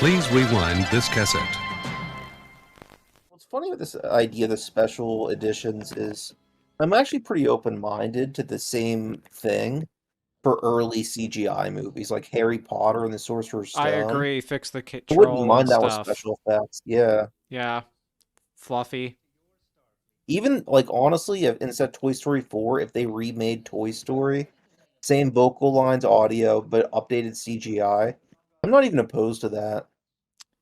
Please rewind this cassette. What's funny with this idea of the special editions is I'm actually pretty open-minded to the same thing for early CGI movies like Harry Potter and the Sorcerer's I Stone. agree. Fix the I wouldn't troll and mind that with stuff. special effects. Yeah. Yeah. Fluffy. Even, like, honestly, if, instead of Toy Story 4, if they remade Toy Story, same vocal lines, audio, but updated CGI, I'm not even opposed to that.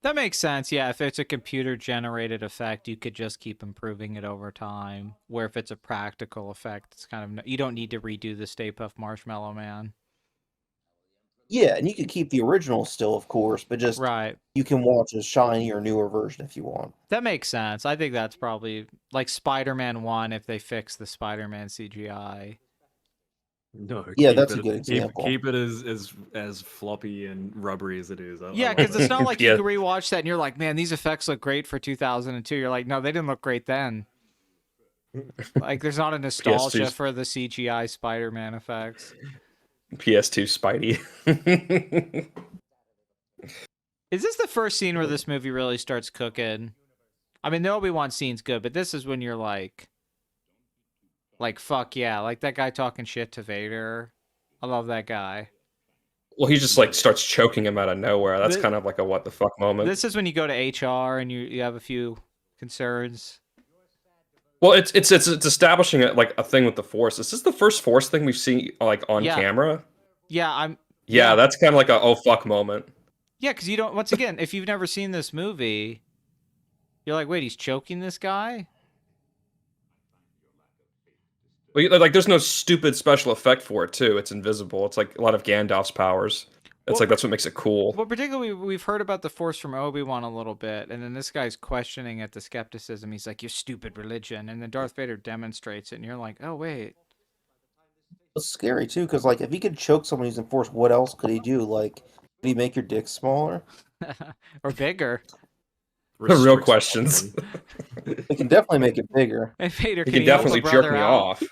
That makes sense. Yeah, if it's a computer-generated effect, you could just keep improving it over time. Where if it's a practical effect, it's kind of... You don't need to redo the Stay Puft Marshmallow Man. Yeah, and you could keep the original still, of course, but just Right. you can watch a shinier, newer version if you want. That makes sense. I think that's probably... Like Spider-Man 1, if they fix the Spider-Man CGI. No, Yeah, keep that's a it, good example. Keep it as floppy and rubbery as it is. Yeah, love because it. it's not like you Yeah. can rewatch that and you're like, man, these effects look great for 2002. You're like, no, they didn't look great then. Like, there's not a nostalgia PS2's for the CGI Spider-Man effects. PS2 Spidey. Is this the first scene where this movie really starts cooking? I mean, the Obi-Wan scene's good, but this is when you're like, fuck yeah. Like, that guy talking shit to Vader. I love that guy. Well, he just like starts choking him out of nowhere. That's kind of like a what the fuck moment. This is when you go to HR and you have a few concerns. Well, it's establishing like a thing with the Force. Is this the first Force thing we've seen like on Yeah. camera? Yeah, Yeah, that's kind of like a oh fuck moment. Yeah, because you don't... Once again, if you've never seen this movie, you're like, wait, he's choking this guy? Well, like, there's no stupid special effect for it, too. It's invisible. It's like a lot of Gandalf's powers. It's like that's what makes it cool. Well, particularly, we've heard about the Force from Obi-Wan a little bit, and then this guy's questioning at the skepticism. He's like, your stupid religion. And then Darth Vader demonstrates it, and you're like, oh, wait. It's scary, too, because, like, if he could choke someone using Force, what else could he do? Like, could he make your dick smaller? Or bigger. The real questions. It can definitely make it bigger. And Vader, He can can definitely help a jerk brother me out? off.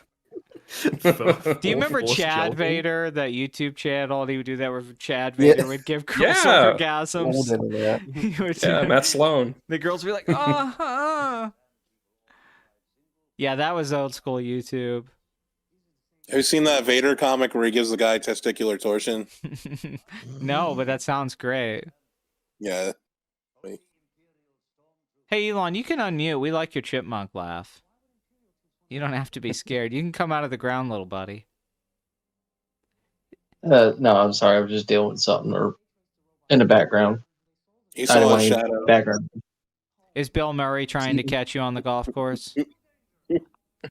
Do you remember Force Chad choking? Vader, that YouTube channel? He would do that where Chad Vader Yeah. would give girls Yeah. orgasms. Old internet. He would Yeah, Matt Sloan. The girls would be like, Yeah, that was old school YouTube. Have you seen that Vader comic where he gives the guy testicular torsion? No, but that sounds great. Yeah. Hey, Elon, you can unmute. We like your chipmunk laugh. You don't have to be scared. You can come out of the ground, little buddy. No, I'm sorry. I was just dealing with something or in the background. He I saw don't a want any shadow. background. Is Bill Murray trying to catch you on the golf course?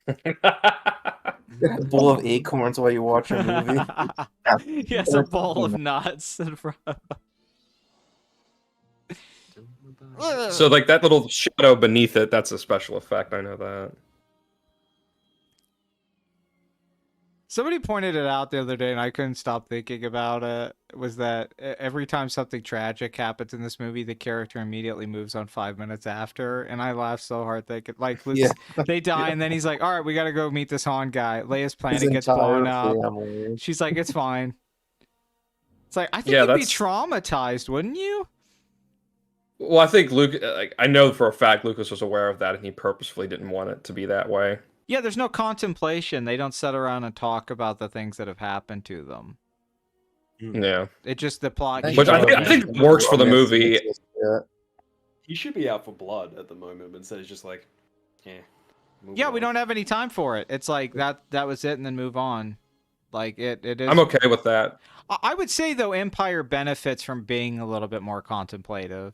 A bowl of acorns while you watch a movie. He has a bowl of nuts in front of him. So, like, that little shadow beneath it, that's a special effect. I know that. Somebody pointed it out the other day, and I couldn't stop thinking about it, was that every time something tragic happens in this movie, the character immediately moves on 5 minutes after, and I laughed so hard thinking, like, Luke's, they die, and then he's like, all right, we gotta go meet this Han guy. Leia's planet gets blown up. Family. She's like, it's fine. It's like, I think Yeah, you'd be that's- traumatized, wouldn't you? Well, I think Luke, like, I know for a fact Lucas was aware of that, and he purposefully didn't want it to be that way. Yeah, there's no contemplation. They don't sit around and talk about the things that have happened to them. Yeah. It just, the plot. Which keeps I think moving. works for the movie. Yeah. He should be out for blood at the moment, but instead he's just like, move Yeah, we on. don't have any time for it. It's like that was it, and then move on. Like it is. I'm okay with that. I would say though, Empire benefits from being a little bit more contemplative.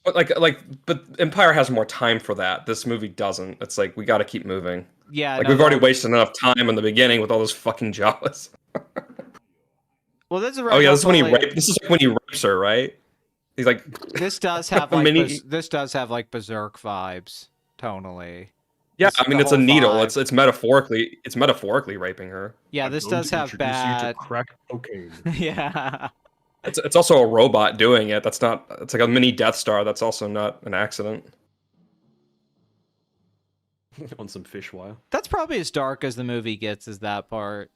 But Empire has more time for that. This movie doesn't. It's like we got to keep moving. Yeah, Like no, we've already no. wasted enough time in the beginning with all those fucking Jawas. Well, this is Oh yeah, this is when he totally- this is when he rapes her, right? He's like, This does have like Mini- this does have like Berserk vibes tonally. yeah. This- I mean, the it's a whole needle. vibe. It's metaphorically raping her. Yeah, this I'm going does to have introduce you to bad. crack cocaine. Yeah. It's also a robot doing it. That's not. It's like a mini Death Star. That's also not an accident. On some fish wire. That's probably as dark as the movie gets, is that part.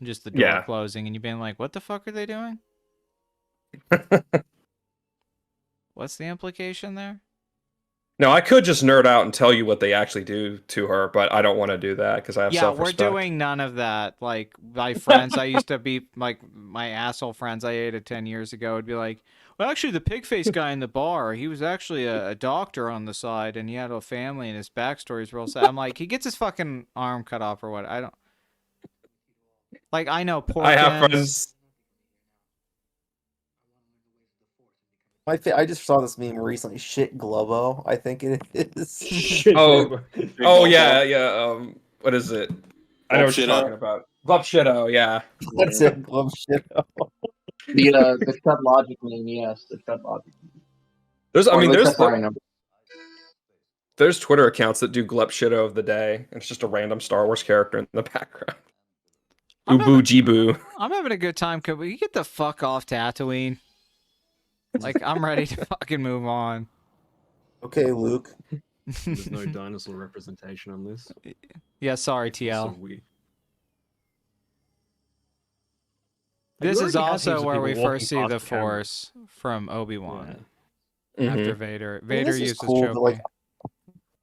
Just the door Yeah. closing and you being like, what the fuck are they doing? What's the implication there? No, I could just nerd out and tell you what they actually do to her, but I don't want to do that because I have Yeah, self-respect. we're doing none of that. Like my friends, I used to be like my asshole friends I dated 10 years ago would be like, well, actually, the pig face guy in the bar, he was actually a doctor on the side, and he had a family, and his backstory's real sad. I'm like, he gets his fucking arm cut off or what? I don't. Like, I know I have Porkins. friends. I just saw this meme recently. Shit Globo, I think it is. Oh, oh yeah, yeah. What is it? I know what you're Glub talking about. Glub Shitto, yeah. That's it, Globo shit. The Cut Logic meme, yes, the Cut Logic. There's, I Or mean, the there's Cut Fire number. there's Twitter accounts that do Glub Shitto of the day, and it's just a random Star Wars character in the background. Ubu Jibu. I'm having a good time. Could we get the fuck off Tatooine? Like, I'm ready to fucking move on. Okay, Luke. There's no dinosaur representation on this. Yeah, sorry, So TL. weird. This You is already had heaps also of where we people walking first see past the camera. Force from Obi-Wan Yeah. after Mhm. Vader. I mean, Vader this is uses cool, but, like, Choking.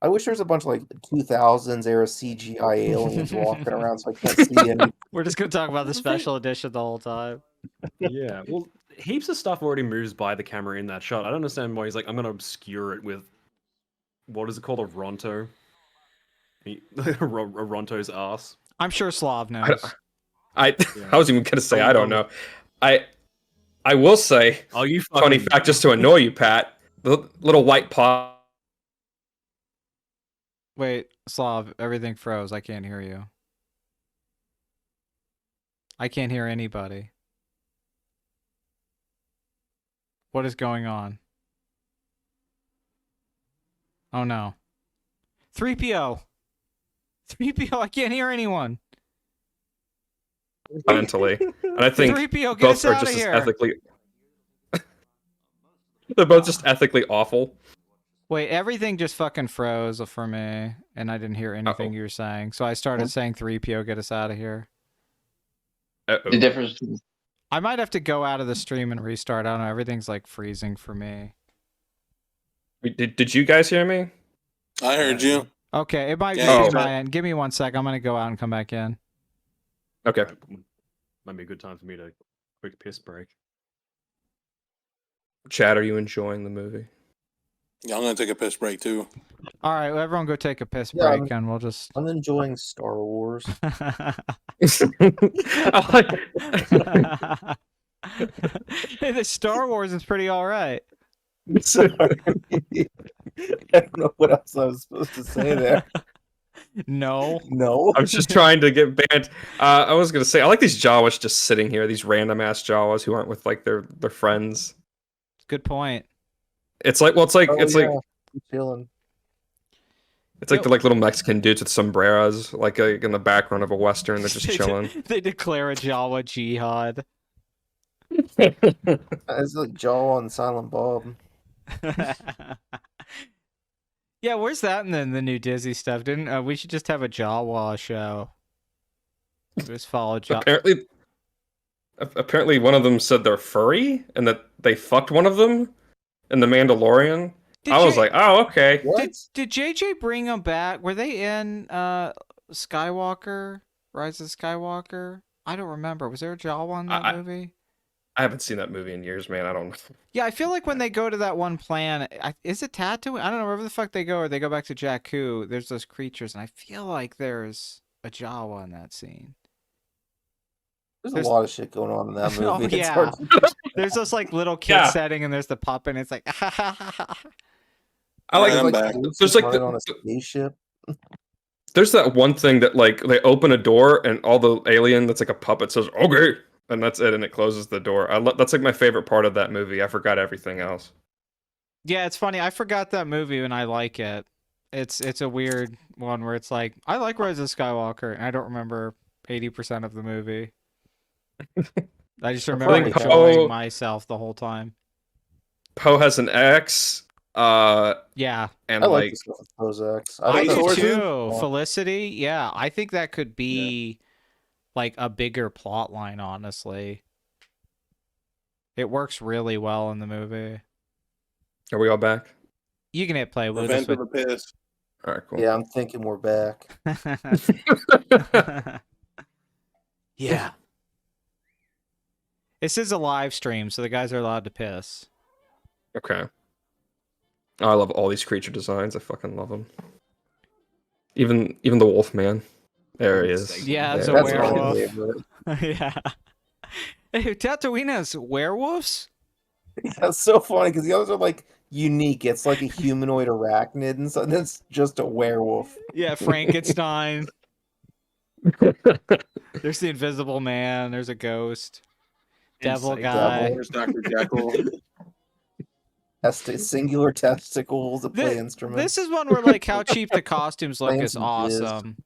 I wish there was a bunch of like 2000s era CGI aliens walking around, so I can't see any. We're just gonna talk about the The thing- special edition the whole time. Yeah, well, heaps of stuff already moves by the camera in that shot. I don't understand why he's like, I'm gonna obscure it with what is it called, a Ronto? A Ronto's ass. I'm sure Slav I, knows. I, Yeah. I was even gonna say Oh, I don't no. know. I will say, Oh, you funny fucking fact, just to annoy you, Pat. The little white paw. Wait, Slav, everything froze. I can't hear you. I can't hear anybody. What is going on? Oh no. 3PO. 3PO, I can't hear anyone. Mentally, and I think 3PO, get both us are out of just as here. ethically. They're both just ethically awful. Wait, everything just fucking froze for me, and I didn't hear anything Uh-oh. you were saying. So I started saying 3PO, get us out of here. Uh-oh. The difference between I might have to go out of the stream and restart. I don't know. Everything's like freezing for me. Did you guys hear me? I heard you. Okay, it might Yeah, just you be my said- end. Give me 1 sec. I'm gonna go out and come back in. Okay. Might be a good time for me to quick piss break. Chad, are you enjoying the movie? Yeah, I'm gonna take a piss break too. All right, well, everyone go take a piss Yeah, break, and we'll just. I'm enjoying Star Wars. I like- Hey, the Star Wars is pretty all right. Sorry. I don't know what else I was supposed to say there. No. No. I was just trying to get banned. I was gonna say I like these Jawas just sitting here, these random ass Jawas who aren't with like their friends. Good point. It's like, well, it's like Oh, it's yeah. like I'm chilling. it's like they're like little Mexican dudes with sombreros, like in the background of a western. They're just They chilling. They declare a Jawa jihad. It's like Jaw and Silent Bob. Yeah, where's that in the new Disney stuff? Didn't we should just have a Jawa show? Just follow Jawa. Apparently, one of them said they're furry and that they fucked one of them in the Mandalorian. I was like, oh, okay. What? Did JJ bring them back? Were they in Skywalker? Rise of Skywalker? I don't remember. Was there a Jawa in that movie? I haven't seen that movie in years, man. I don't know. Yeah, I feel like when they go to that one planet, is it Tatooine? I don't know, wherever the fuck they go, or they go back to Jakku, there's those creatures, and I feel like there's a Jawa in that scene. There's a lot of shit going on in that movie. Oh, It's yeah. hard to- There's this like little kid Yeah. setting, and there's the puppet, and it's like, I like, I'm Like, back. there's like running on a spaceship. there's that one thing that like they open a door and all the alien that's like a puppet says okay, and that's it, and it closes the door. That's like my favorite part of that movie. I forgot everything else. Yeah, it's funny. I forgot that movie, and I like it. It's a weird one where it's like, I like Rise of Skywalker, and I don't remember 80% of the movie. I just remember think enjoying Poe- myself the whole time. Poe has an ex, Yeah, and I like like the stuff with Prozacs. I thought that do was too. fun. Felicity, yeah, I think that could be like a bigger plot line, honestly. It works really well in the movie. Are we all back? You can hit play. We'll Revenge just of the Piss. All right, cool. Yeah, I'm thinking we're back. Yeah. This is a live stream, so the guys are allowed to piss. Okay. Oh, I love all these creature designs. I fucking love them. Even the wolf man. There he is. Yeah, it's a That's my werewolf. favorite. Yeah. Hey, Tatooine's werewolves? That's so funny because the others are like unique. It's like a humanoid arachnid, and so that's just a werewolf. Yeah, Frankenstein. There's the Invisible Man. There's a ghost. Devil Insane. guy. There's Dr. Jekyll. Singular testicles that play instruments. This is one where like how cheap the costumes look Playing is some jizz. awesome.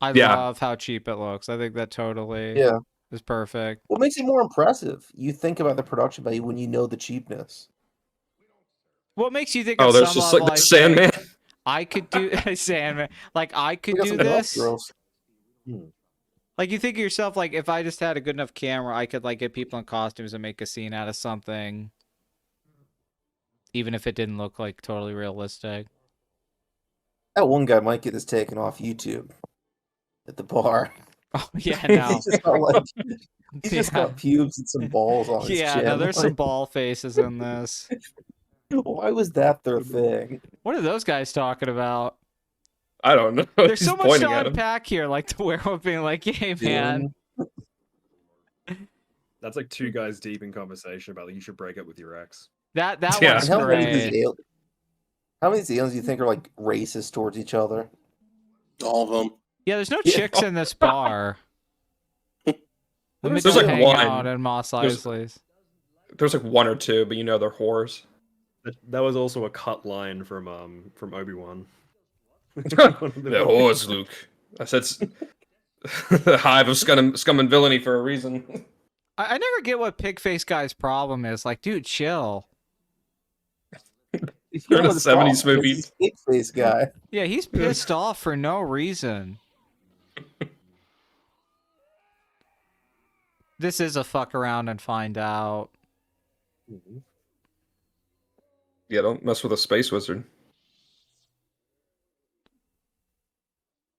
I Yeah. love how cheap it looks. I think that totally Yeah. is perfect. What makes it more impressive? You think about the production value when you know the cheapness. What makes you think Oh, at there's some just level, like the Sandman. I could do Sandman. Like I could We got do some this. girls. Like you think of yourself, like if I just had a good enough camera, I could like get people in costumes and make a scene out of something, even if it didn't look like totally realistic. That one guy might get this taken off YouTube at the bar. Oh yeah, no, he's just got like he's just Yeah. got pubes and some balls on his yeah, chin. no. There's some Like, ball faces in this. why was that their thing? What are those guys talking about? I don't know. There's He's so much pointing to at him. unpack here. Like the werewolf being like, "Hey man, That's like two guys deep in conversation about like you should break up with your ex. that Yeah. one's And how many of great." these how many of these aliens do you think are like racist towards each other? All of them. Yeah, there's no Yeah. chicks in this bar. Let me There's go like hang one. out in Moss There's- Eisley's. There's like one or two, but you know they're whores. That was also a cut line from Obi-Wan. The whores, Luke. I said the hive of scum and villainy for a reason. I never get what Pigface Guy's problem is. Like, dude, chill. You They're in know a what the problem 70s movie. is? Big face guy. Yeah, he's pissed off for no reason. This is a fuck around and find out. Yeah, don't mess with a space wizard.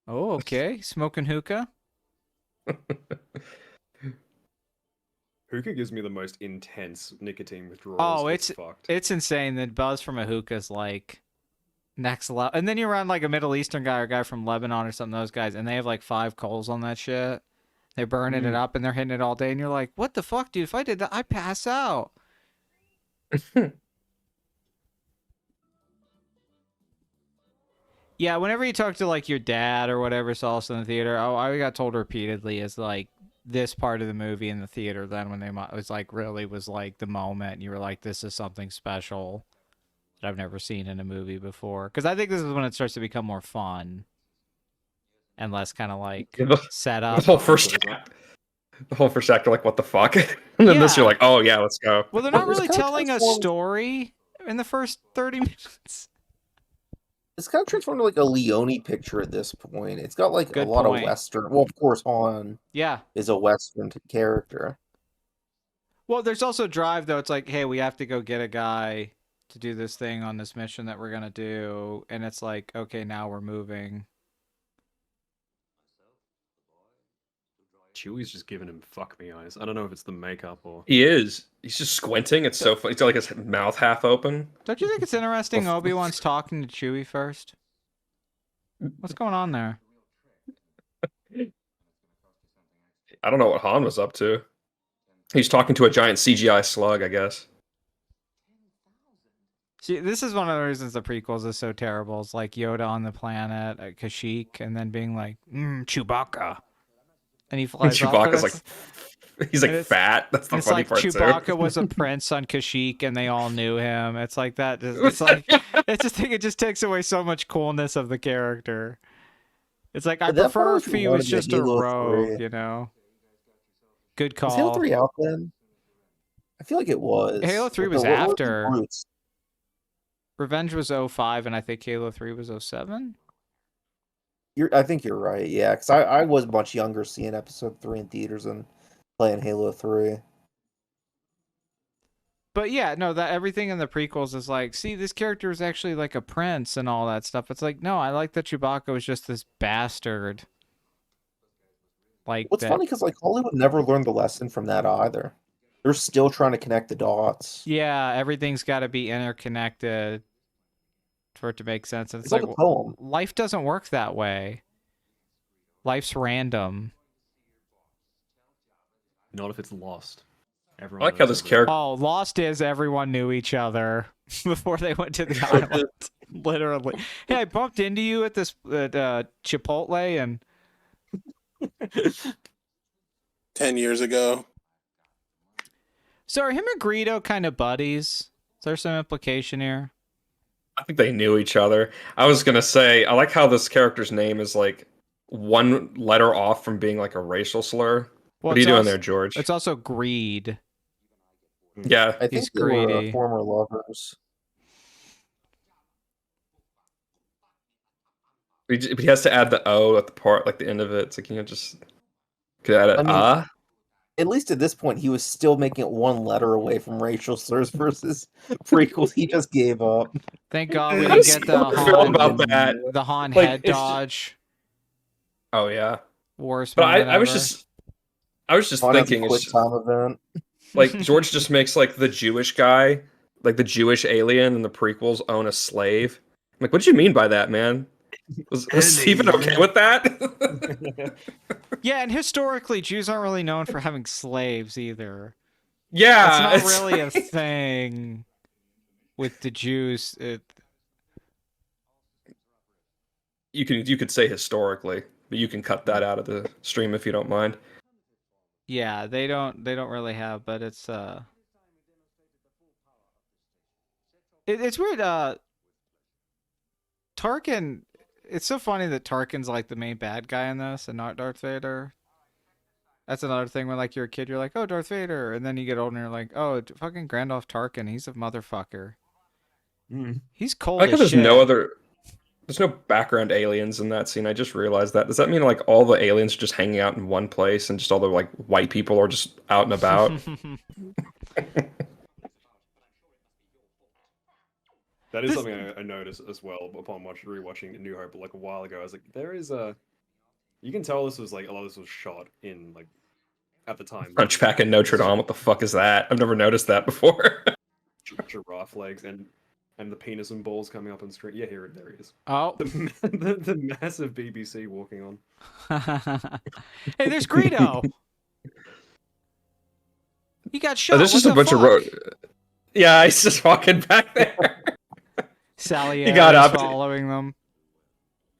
Oh, okay. Smoking hookah. Hookah gives me the most intense nicotine withdrawals. Oh, it's fucked. it's insane. The buzz from a hookah is like next level. And then you're around like a Middle Eastern guy or a guy from Lebanon or something, those guys, and they have like 5 coals on that shit. They're burning it up and they're hitting it all day, and you're like, what the fuck, dude? If I did that, I'd pass out. Yeah, whenever you talk to like your dad or whatever saw us in the theater, oh, I got told repeatedly is like this part of the movie in the theater. Then when they was like really was like the moment, and you were like, this is something special that I've never seen in a movie before. Because I think this is when it starts to become more fun and less kind of like Yeah, set The up. whole first act. The whole first act, you're like, what the fuck? And then this, Yeah. you're like, oh yeah, let's go. Well, they're not It's really kinda telling a transformed- story in the first 30 minutes. It's kind of transformed to like a Leone picture at this point. It's got like Good a lot point. of Western. Well, of course, Han Yeah. is a Western character. Well, there's also Drive, though. It's like, hey, we have to go get a guy to do this thing on this mission that we're going to do. And it's like, okay, now we're moving. Chewie's just giving him fuck me eyes. I don't know if it's the makeup or. He is. He's just squinting. It's so funny. He's got like his mouth half open. Don't you think it's interesting Obi-Wan's talking to Chewie first? What's going on there? I don't know what Han was up to. He's talking to a giant CGI slug, I guess. See, this is one of the reasons the prequels is so terrible. It's like Yoda on the planet at Kashyyyk and then being like, Chewbacca. And he flies off. Chewbacca's and like, he's like and it's- fat. That's the it's funny like part Chewbacca too. was a prince on Kashyyyk and they all knew him. It's like that. It's like it's just it just takes away so much coolness of the character. It's like I But that prefer part if was he one was of the just a Halo rogue, 3. you know. Good Was Halo call. 3 out then? I feel like it was. Halo 3 But was what were the after. roots? Revenge was 05 and I think Halo 3 was 07. I think you're right, yeah, because I was much younger seeing episode 3 in theaters and playing Halo 3. But yeah, no, that everything in the prequels is like, see, this character is actually like a prince and all that stuff. It's like, no, I like that Chewbacca was just this bastard. Like What's that. funny because like Hollywood never learned the lesson from that either. They're still trying to connect the dots. Yeah, everything's got to be interconnected for it to make sense. And it's It's like, like a poem. life doesn't work that way. Life's random. Not if it's lost. I Everyone like how knows this everyone. character. Oh, Lost is everyone knew each other before they went to the island. Literally. Hey, I bumped into you at this Chipotle and 10 years ago. so are him and Greedo kind of buddies? Is there some implication here? I think they knew each other. I was gonna say, I like how this character's name is like one letter off from being like a racial slur. Well, What are you it's doing also- there, George? It's also greed. Yeah, I think He's they were greedy. former lovers. he has to add the O at the part, like the end of it. It's like, you know, just could add it. I mean, At least at this point, he was still making it one letter away from racial slurs versus prequels. He just gave up. Thank God we How didn't does get the Star feel Han, about that? the Han Like, head it's just- dodge. Oh yeah, Worst but moment I was ever. just On as a thinking, quick it's time event. like George just makes like the Jewish guy, like the Jewish alien in the prequels, own a slave. I'm like, what did you mean by that, man? Was Steven okay with that? Yeah, and historically, Jews aren't really known for having slaves either. Yeah, It's not really a thing with the Jews. you could say historically, but you can cut that out of the stream if you don't mind. Yeah, they don't really have, but it's it's weird. Tarkin. It's so funny that Tarkin's like the main bad guy in this, and not Darth Vader. That's another thing when like you're a kid, you're like, oh, Darth Vader, and then you get older and you're like, oh, fucking Grand Moff Tarkin, he's a motherfucker. He's cold I like how as there's shit. there's no background aliens in that scene. I just realized that. Does that mean like all the aliens are just hanging out in one place and just all the like white people are just out and about? That is something I noticed as well upon rewatching New Hope like a while ago. I was like, there is a. You can tell this was like a lot of this was shot in like at the time. Hunchback in Notre Dame. What the fuck is that? I've never noticed that before. Giraffe legs and the penis and balls coming up on screen. Yeah, there he is. Oh. The massive BBC walking on. Hey, there's Greedo. He got shot. There's What just a the bunch of fuck? road. Yeah, he's just walking back there. Sally He got is up. following them.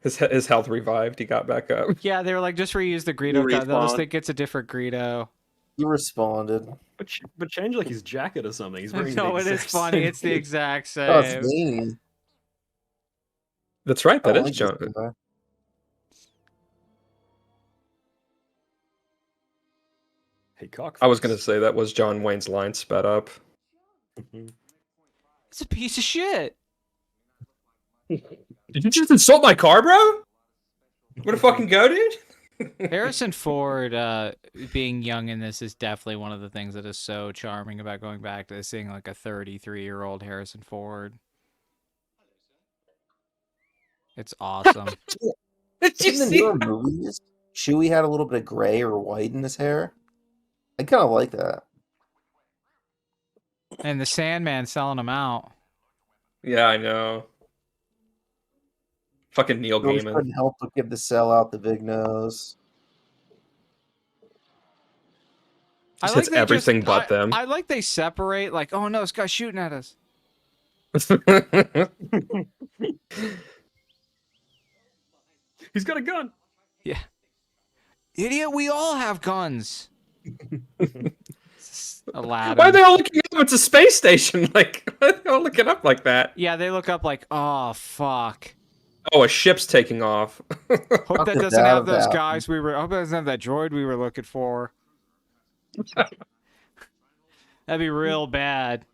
His health revived. He got back up. Yeah, they were like, just reuse the Greedo cut. They'll just Respawn. think it's a different Greedo. He responded. But change like his jacket or something. He's wearing No, the it is exact funny. same It's the thing. exact same. Oh, it's me. That's right. That I is like John. this guy. Hey, cock. I was gonna say that was John Wayne's line sped up. It's a piece of shit. Did you just insult my car, bro? Where to fucking go, dude? Harrison Ford being young in this is definitely one of the things that is so charming about going back to seeing like a 33-year-old Harrison Ford. It's awesome. Did you In the see? newer movies, Chewie had a little bit of gray or white in his hair. I kind of like that. And the Sandman selling them out. Yeah, I know. Fucking Neil George Gaiman. couldn't help but give the sellout the big nose. Just hits they everything but them. I like they separate, like, oh no, this guy's shooting at us. He's got a gun. Yeah. Idiot, we all have guns. Aladdin. Why are they all looking up? It's a space station. Like, why are they all looking up like that? Yeah, they look up like, oh fuck. Oh, a ship's taking off. Hope Fuck that the doesn't have dad those about. guys we were. Hope that doesn't have that droid we were looking for. That'd be real bad.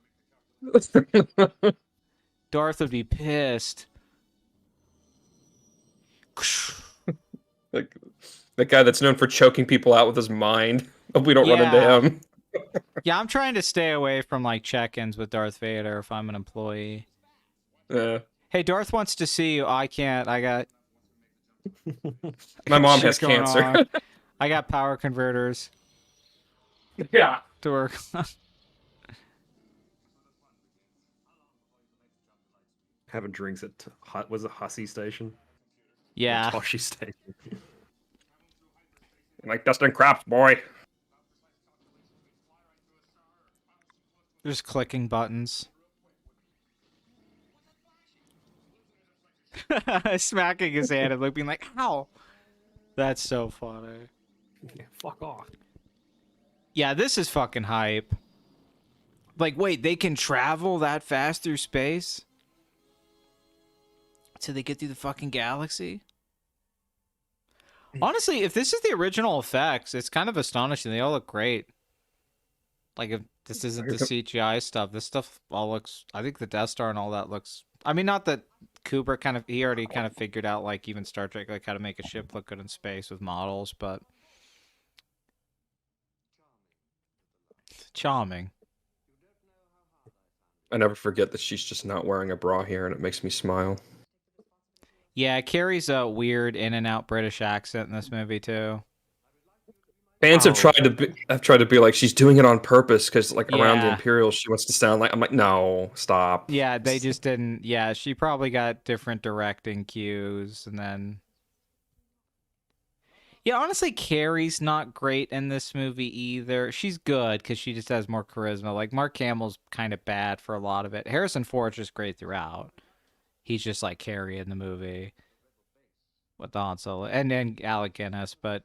Darth would be pissed. Like the guy that's known for choking people out with his mind. Hope we don't run into Yeah. him. Yeah, I'm trying to stay away from like check-ins with Darth Vader if I'm an employee. Yeah. Hey, Darth wants to see you. I can't. I got My mom shit has going cancer. on. I got power converters Yeah. to work on. Having drinks at was it Hussey Station? Yeah. Toshi Station. Like dusting craps, boy. Just clicking buttons. Smacking his hand and looking like, ow. That's so funny. Yeah, fuck off. Yeah, this is fucking hype. Like, wait, they can travel that fast through space? So they get through the fucking galaxy? Honestly, if this is the original effects, it's kind of astonishing. They all look great. Like, if this isn't the CGI stuff, this stuff all looks... I think the Death Star and all that looks... I mean, not that Kubrick he already kind of figured out, like, even Star Trek, like, how to make a ship look good in space with models, but... Charming. I never forget that she's just not wearing a bra here, and it makes me smile. Yeah, Carrie's a weird in and out British accent in this movie too. Fans have tried to be like she's doing it on purpose because like around the Yeah. Imperial she wants to sound like I'm like no stop. Yeah, they just didn't. Yeah, she probably got different directing cues, and then. Yeah, honestly, Carrie's not great in this movie either. She's good because she just has more charisma. Like Mark Hamill's kind of bad for a lot of it. Harrison Ford's just great throughout. He's just like Carrie in the movie with Han Solo and then Alec Guinness, but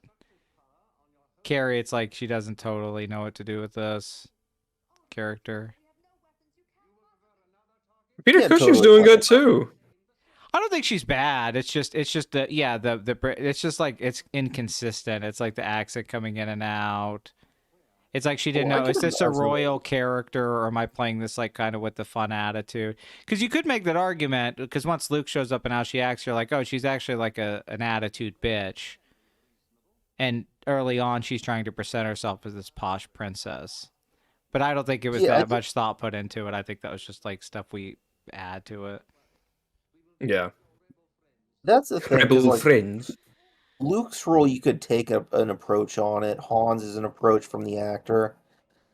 Carrie, it's like she doesn't totally know what to do with this character. Peter Yeah, Cushing's totally doing fine. good too. I don't think she's bad. It's just the it's just like it's inconsistent. It's like the accent coming in and out. It's like she didn't Well, I know, can is this a imagine royal character or am I playing this like kind of with the fun attitude? Because you could make that argument because once Luke shows up and how she acts, you're like, oh, she's actually like an attitude bitch. And early on, she's trying to present herself as this posh princess. But I don't think it was Yeah, I that think- much thought put into it. I think that was just like stuff we add to it. Yeah. That's the thing. 'Cause, Rebel like, friends. Luke's role, you could take an approach on it. Han's is an approach from the actor.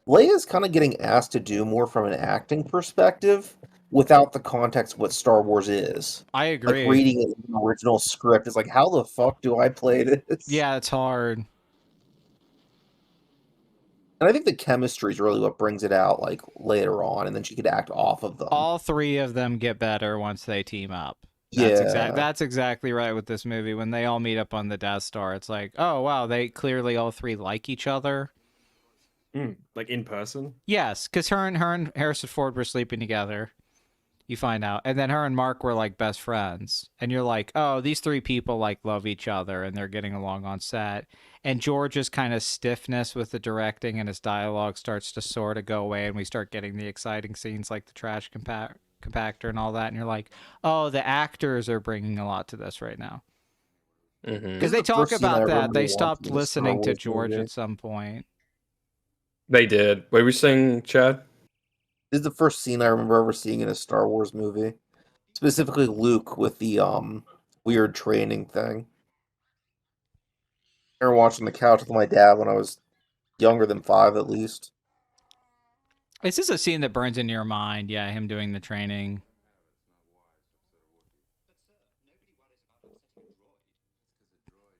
Leia's kind of getting asked to do more from an acting perspective without the context of what Star Wars is. I agree. Like reading it in the original script is like, how the fuck do I play this? Yeah, it's hard. And I think the chemistry is really what brings it out, like later on, and then she could act off of them. All three of them get better once they team up. Yeah. That's exactly right with this movie. When they all meet up on the Death Star, it's like, oh wow, they clearly all three like each other. Like in person? Yes, because her and Harrison Ford were sleeping together. You find out, and then her and Mark were like best friends, and you're like, oh, these three people like love each other, and they're getting along on set. And George's kind of stiffness with the directing and his dialogue starts to sort of go away, and we start getting the exciting scenes like the trash compactor and all that, and you're like, oh, the actors are bringing a lot to this right now. Mm-hmm. Because they the talk first scene I about that. remember They watching stopped the Star listening to Wars George movie. at some point. They did. What were you saying, Chad? This is the first scene I remember ever seeing in a Star Wars movie. Specifically Luke with the weird training thing. I remember watching the couch with my dad when I was younger than 5 at least. Is this a scene that burns in your mind? Yeah, him doing the training.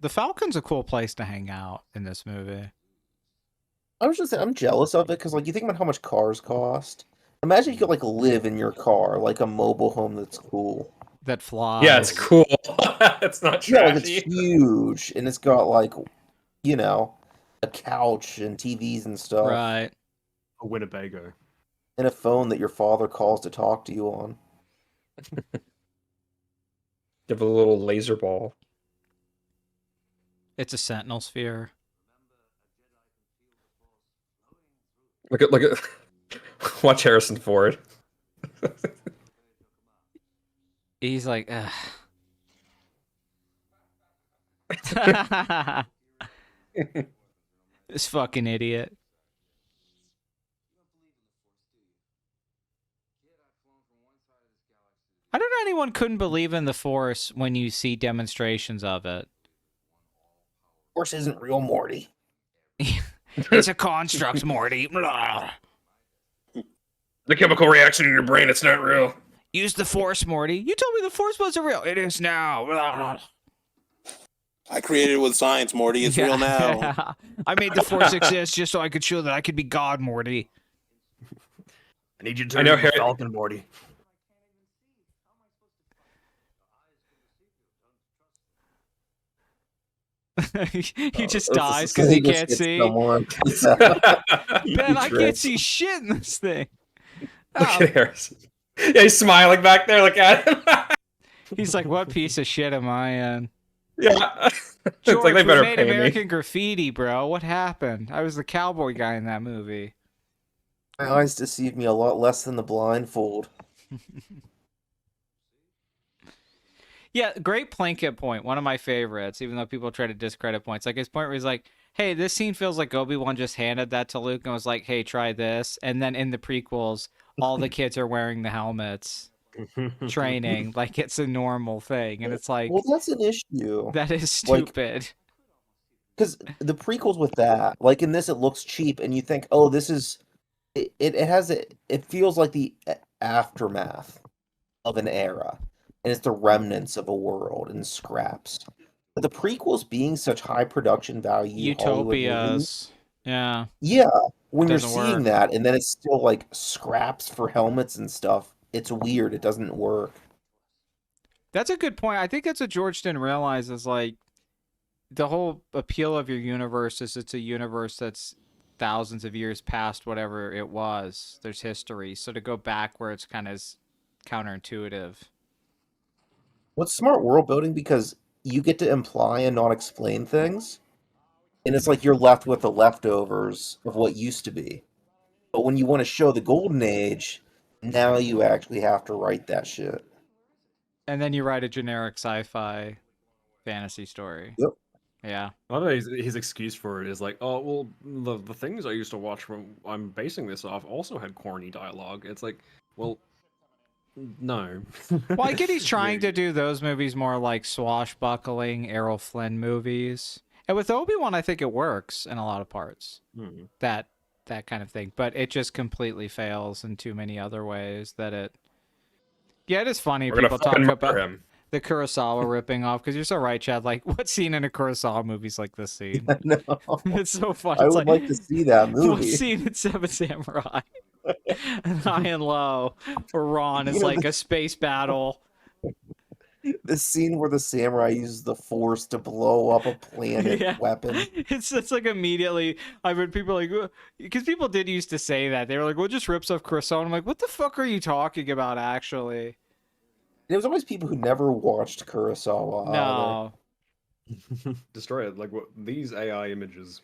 The Falcon's a cool place to hang out in this movie. I was just saying, I'm jealous of it because, like, you think about how much cars cost. Imagine you could, like, live in your car, like a mobile home that's cool. That flies. Yeah, it's cool. It's not Yeah, like, trashy. it's huge, and it's got, like, you know, a couch and TVs and stuff. Right. A Winnebago. And a phone that your father calls to talk to you on. You have a little laser ball. It's a sentinel sphere. Look at watch Harrison Ford. He's like, ugh. This fucking idiot. I don't know anyone couldn't believe in the Force when you see demonstrations of it. Force isn't real, Morty. It's a construct, Morty. Blah. The chemical reaction in your brain, it's not real. Use the Force, Morty. You told me the Force wasn't real. It is now. Blah. I created it with science, Morty. It's real now. I made the Force exist just so I could show that I could be God, Morty. I need you to turn into Harry- Falcon, Morty. He just This dies is- because he this can't gets see. someone. Man, I can't trips. see shit in this thing. Look Oh, at Harrison. Yeah, he's smiling back there. Look at him. he's like, what piece of shit am I in? Yeah. It's George, like they we better made pay me. American Graffiti, bro. What happened? I was the cowboy guy in that movie. My eyes deceived me a lot less than the blindfold. Yeah, great Plinkett point. One of my favorites, even though people try to discredit points. Like his point where he's like, hey, this scene feels like Obi-Wan just handed that to Luke and was like, hey, try this. And then in the prequels, all the kids are wearing the helmets, training, like it's a normal thing. And it's like, Well, that's an issue. that is like- stupid. Because the prequels with that, like in this, it looks cheap, and you think, oh, this is. It has it feels like the aftermath of an era, and it's the remnants of a world and scraps. But the prequels being such high production value, Hollywood movies, Utopias. Yeah. yeah, when you're Doesn't seeing work. that, and then it's still like scraps for helmets and stuff, it's weird. It doesn't work. That's a good point. I think that's what George didn't realize is like the whole appeal of your universe is it's a universe that's thousands of years past whatever it was. There's history. So to go back where it's kind of counterintuitive. What's smart world building because you get to imply and not explain things, and it's like you're left with the leftovers of what used to be. But when you want to show the golden age, now you actually have to write that shit. And then you write a generic sci-fi fantasy story. Yep. Yeah. I don't know, his excuse for it is like, oh, well, the things I used to watch from I'm basing this off also had corny dialogue. It's like, well, no. Well, I get he's trying to do those movies more like swashbuckling Errol Flynn movies. And with Obi-Wan, I think it works in a lot of parts. Mhm. That kind of thing. But it just completely fails in too many other ways that it... Yeah, it is funny We're gonna people fucking talk murder about him. the Kurissawa ripping off, because you're so right, Chad. Like, what scene in a Kurissawa movie's like this scene? No, It's so funny. I It's would like to see that what movie. scene in Seven Samurai? And High and Low, where Ron is You know, like a space battle. The scene where the samurai uses the force to blow up a planet Yeah. weapon. It's like immediately. I've heard people like, because people did used to say that they were like, "Well, it just rips off Kurissawa." I'm like, "What the fuck are you talking about?" Actually, There was always people who never watched Kurissawa. no. Destroy it. Like, what these AI images,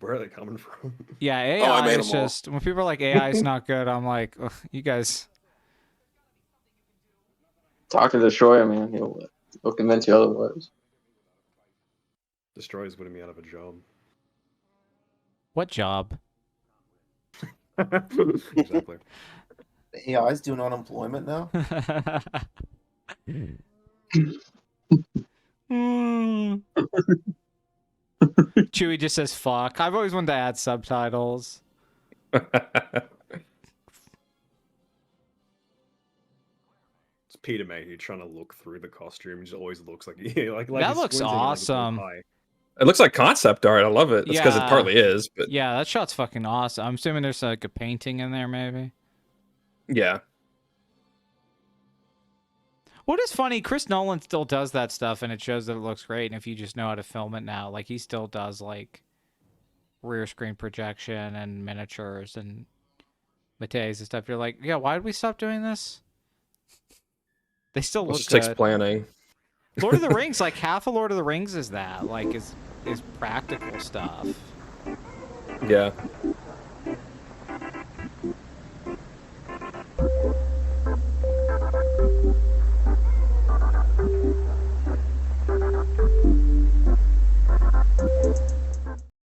where are they coming from? Yeah, I AI made is them all. just when people are like AI is not good. I'm like, ugh, you guys. Talk to Destroyer, man. He'll convince you otherwise. Destroy is putting me out of a job. What job? Exactly. The AI's doing unemployment now. Mm. Chewie just says fuck. I've always wanted to add subtitles. It's Peter Mayhew trying to look through the costume. He always looks like like That he's looks squinting, like, it's all awesome. high. It looks like concept art. I love it. That's because it Yeah. partly is, but Yeah, that shot's fucking awesome. I'm assuming there's like a painting in there, maybe. yeah. What is funny, Chris Nolan still does that stuff, and it shows that it looks great. And if you just know how to film it now, like he still does like rear screen projection and miniatures and Mateus and stuff. You're like, yeah, why did we stop doing this? They still It look just takes good. planning. Lord of the Rings, like half of Lord of the Rings is that, like is practical stuff. Yeah.